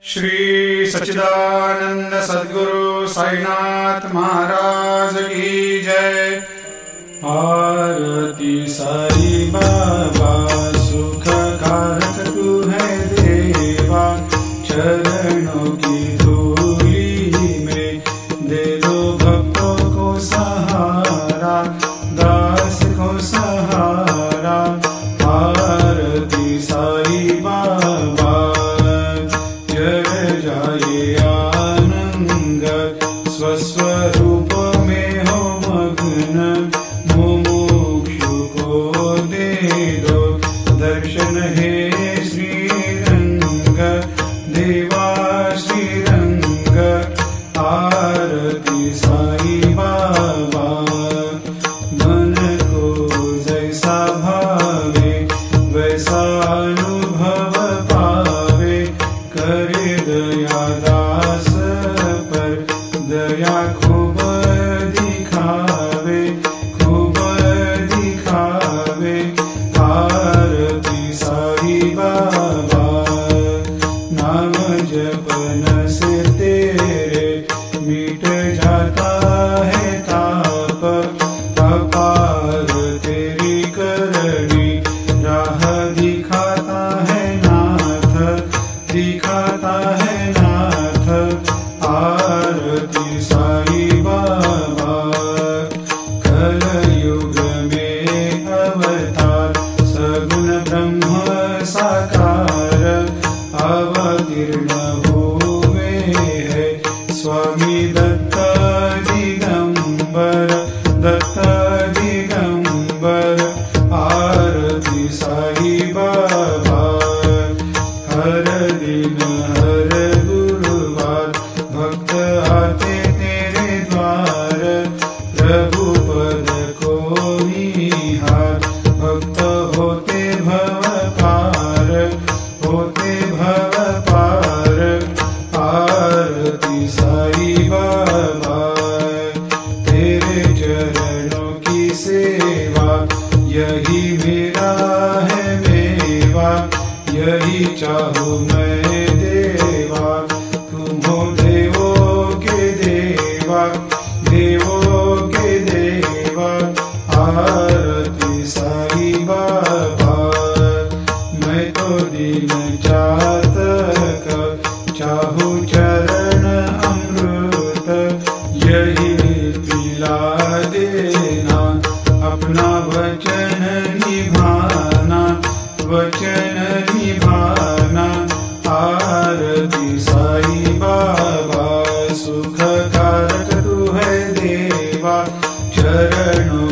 श्री सच्चिदानंद सद्गुरु साईनाथ महाराज की जय। आरती साई बाबा सुख कारक तू है देवा, चरणों की धूली में दे दो भक्तों को सहारा, दास को सहारा। आरती साई बाबा जय जाए आनंद, स्वस्वरूप में हो मग्न, मुमुक्षु को दे दो दर्शन हे श्रीरंग, देवा श्रीरंग। आरती साई बाबा मन को जैसा भावे वैसा अनुभव पावे, करे दया दास पर दया खूब दिखावे, खूब दिखावे। आरती साई बाबा नाम जपन से तेरे मिट जाता है ताप, अपार तेरी करनी राह दिखाता है नाथ, दिखाता है नाथ। आरती साई बाबा कलयुग में अवतार, सगुण ब्रह्म साकार अवतीर्ण हुए है स्वामी दत्त दिगंबर, दत्त दिगंबर। आरती साई बाबा हर दिन हर गुरुवार भक्त आते तेरे द्वार, प्रभु पद को निहार, भक्त होते भव पार, होते भव पार। आरती साई बाबा तेरे चरणों की सेवा, यही मेरा है मेवा, यही चाहूँ मैं देवा। तुम हो देवों के देवा, देवों के देवा। आरती साई बाबा मैं तो दिन चातक, चाहूँ चरण अमृत, यही पिला देना, अपना वचन निभाना, वचन निभाना। आरती साई बाबा सुख कारक तू है देवा, चरणों